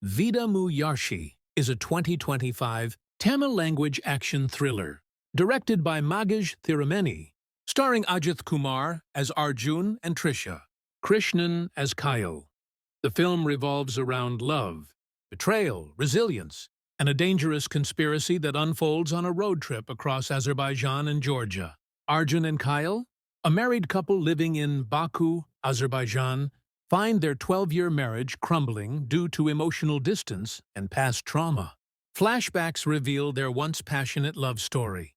Vidaamuyarchi is a 2025 Tamil-language action thriller, directed by Ajith Thirumenni, starring Ajith Kumar as Arjun and Trisha Krishnan as Kayal. The film revolves around love, betrayal, resilience, and a dangerous conspiracy that unfolds on a road trip across Azerbaijan and Georgia. Arjun and Kayal, a married couple living in Baku, Azerbaijan, find their 12-year marriage crumbling due to emotional distance and past trauma. Flashbacks reveal their once passionate love story.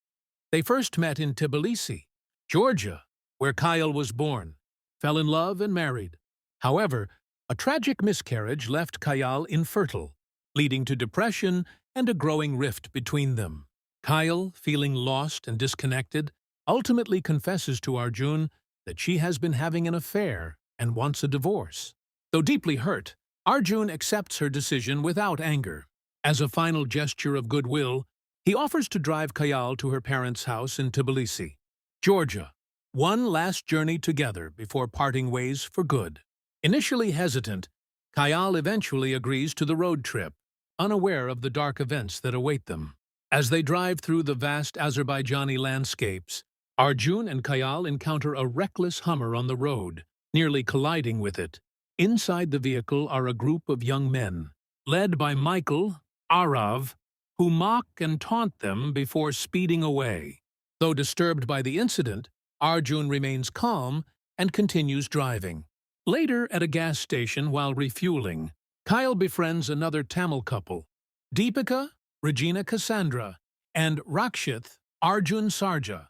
They first met in Tbilisi, Georgia, where Kayal was born, fell in love and married. However, a tragic miscarriage left Kayal infertile, leading to depression and a growing rift between them. Kayal, feeling lost and disconnected, ultimately confesses to Arjun that she has been having an affair and wants a divorce. Though deeply hurt, Arjun accepts her decision without anger. As a final gesture of goodwill, he offers to drive Kayal to her parents' house in Tbilisi, Georgia, one last journey together before parting ways for good. Initially hesitant, Kayal eventually agrees to the road trip, unaware of the dark events that await them. As they drive through the vast Azerbaijani landscapes, Arjun and Kayal encounter a reckless Hummer on the road, nearly colliding with it. Inside the vehicle are a group of young men, led by Michael, Arav, who mock and taunt them before speeding away. Though disturbed by the incident, Arjun remains calm and continues driving. Later, at a gas station while refueling, Kayal befriends another Tamil couple, Deepika, Regina Cassandra, and Rakshith, Arjun Sarja,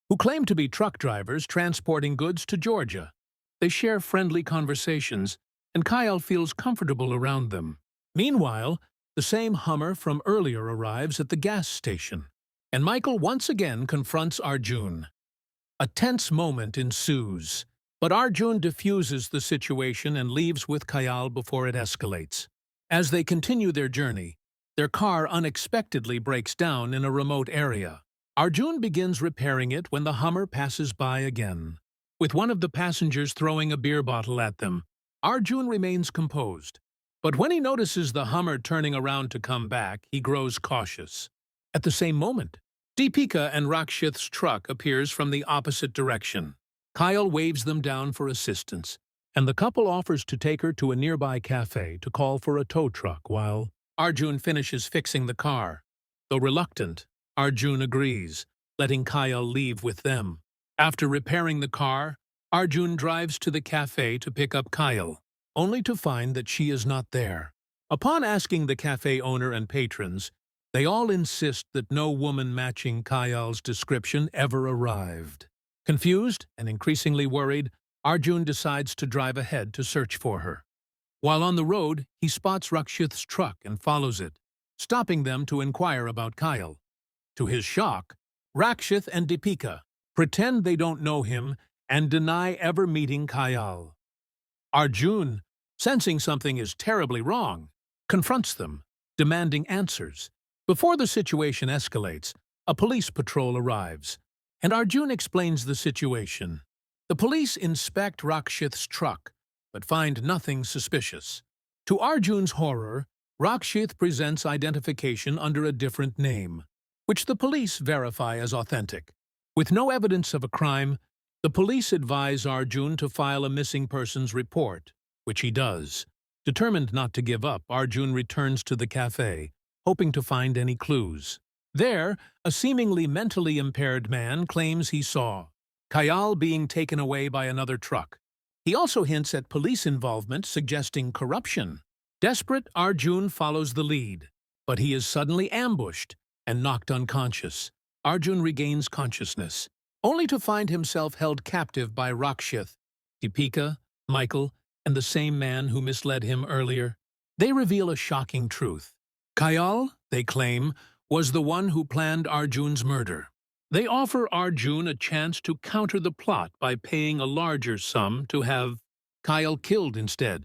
who claim to be truck drivers transporting goods to Georgia. They share friendly conversations, and Kayal feels comfortable around them. Meanwhile, the same Hummer from earlier arrives at the gas station, and Michael once again confronts Arjun. A tense moment ensues, but Arjun diffuses the situation and leaves with Kayal before it escalates. As they continue their journey, their car unexpectedly breaks down in a remote area. Arjun begins repairing it when the Hummer passes by again. With one of the passengers throwing a beer bottle at them, Arjun remains composed. But when he notices the Hummer turning around to come back, he grows cautious. At the same moment, Deepika and Rakshith's truck appears from the opposite direction. Kayal waves them down for assistance, and the couple offers to take her to a nearby cafe to call for a tow truck while Arjun finishes fixing the car. Though reluctant, Arjun agrees, letting Kayal leave with them. After repairing the car, Arjun drives to the cafe to pick up Kayal, only to find that she is not there. Upon asking the cafe owner and patrons, they all insist that no woman matching Kayal's description ever arrived. Confused and increasingly worried, Arjun decides to drive ahead to search for her. While on the road, he spots Rakshith's truck and follows it, stopping them to inquire about Kayal. To his shock, Rakshith and Deepika pretend they don't know him and deny ever meeting Kayal. Arjun, sensing something is terribly wrong, confronts them, demanding answers. Before the situation escalates, a police patrol arrives, and Arjun explains the situation. The police inspect Rakshith's truck, but find nothing suspicious. To Arjun's horror, Rakshith presents identification under a different name, which the police verify as authentic. With no evidence of a crime, the police advise Arjun to file a missing persons report, which he does. Determined not to give up, Arjun returns to the cafe, hoping to find any clues. There, a seemingly mentally impaired man claims he saw Kayal being taken away by another truck. He also hints at police involvement, suggesting corruption. Desperate, Arjun follows the lead, but he is suddenly ambushed and knocked unconscious. Arjun regains consciousness, only to find himself held captive by Rakshith, Deepika, Michael, and the same man who misled him earlier. They reveal a shocking truth. Kayal, they claim, was the one who planned Arjun's murder. They offer Arjun a chance to counter the plot by paying a larger sum to have Kayal killed instead.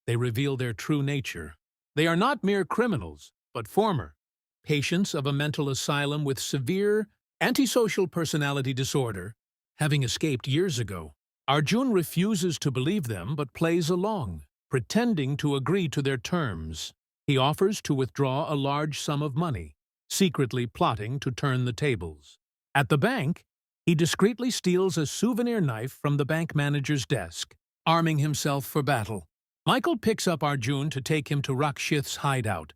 They reveal their true nature. They are not mere criminals, but former patients of a mental asylum with severe antisocial personality disorder, having escaped years ago. Arjun refuses to believe them but plays along, pretending to agree to their terms. He offers to withdraw a large sum of money, secretly plotting to turn the tables. At the bank, he discreetly steals a souvenir knife from the bank manager's desk, arming himself for battle. Michael picks up Arjun to take him to Rakshith's hideout,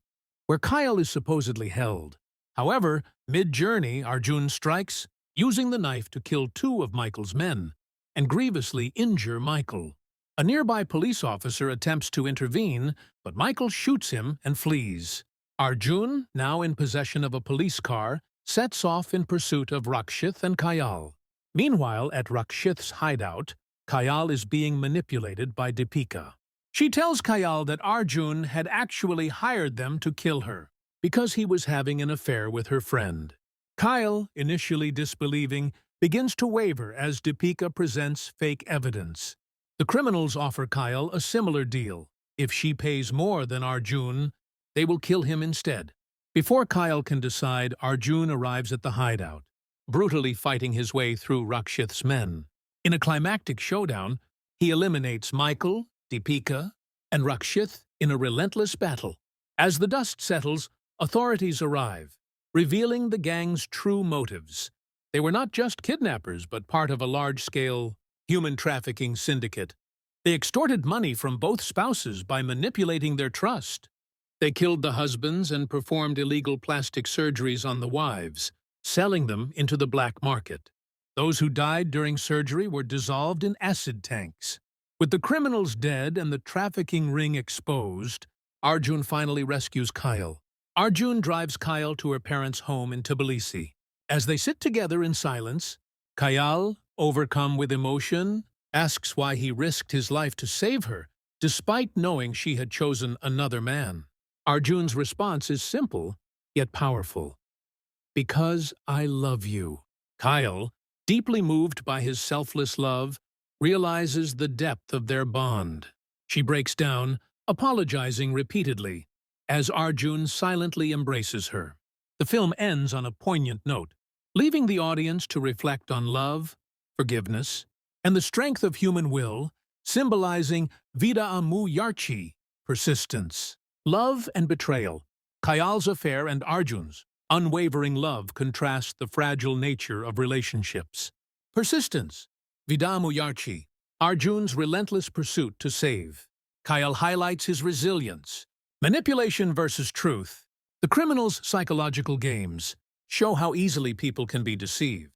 where Kayal is supposedly held. However, mid-journey, Arjun strikes, using the knife to kill 2 of Michael's men and grievously injure Michael. A nearby police officer attempts to intervene, but Michael shoots him and flees. Arjun, now in possession of a police car, sets off in pursuit of Rakshith and Kayal. Meanwhile, at Rakshith's hideout, Kayal is being manipulated by Deepika. She tells Kayal that Arjun had actually hired them to kill her because he was having an affair with her friend. Kayal, initially disbelieving, begins to waver as Deepika presents fake evidence. The criminals offer Kayal a similar deal. If she pays more than Arjun, they will kill him instead. Before Kayal can decide, Arjun arrives at the hideout, brutally fighting his way through Rakshith's men. In a climactic showdown, he eliminates Michael, Deepika, and Rakshith in a relentless battle. As the dust settles, authorities arrive, revealing the gang's true motives. They were not just kidnappers, but part of a large-scale human trafficking syndicate. They extorted money from both spouses by manipulating their trust. They killed the husbands and performed illegal plastic surgeries on the wives, selling them into the black market. Those who died during surgery were dissolved in acid tanks. With the criminals dead and the trafficking ring exposed, Arjun finally rescues Kayal. Arjun drives Kayal to her parents' home in Tbilisi. As they sit together in silence, Kayal, overcome with emotion, asks why he risked his life to save her, despite knowing she had chosen another man. Arjun's response is simple, yet powerful. "Because I love you." Kayal, deeply moved by his selfless love, realizes the depth of their bond. She breaks down, apologizing repeatedly, as Arjun silently embraces her. The film ends on a poignant note, leaving the audience to reflect on love, forgiveness, and the strength of human will, symbolizing Vidaamuyarchi, persistence. Love and betrayal. Kayal's affair and Arjun's unwavering love contrast the fragile nature of relationships. Persistence. Vidaamuyarchi. Arjun's relentless pursuit to save. Kayal highlights his resilience. Manipulation versus truth. The criminal's psychological games show how easily people can be deceived.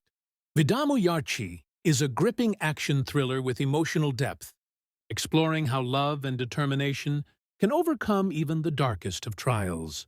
Vidaamuyarchi is a gripping action thriller with emotional depth, exploring how love and determination can overcome even the darkest of trials.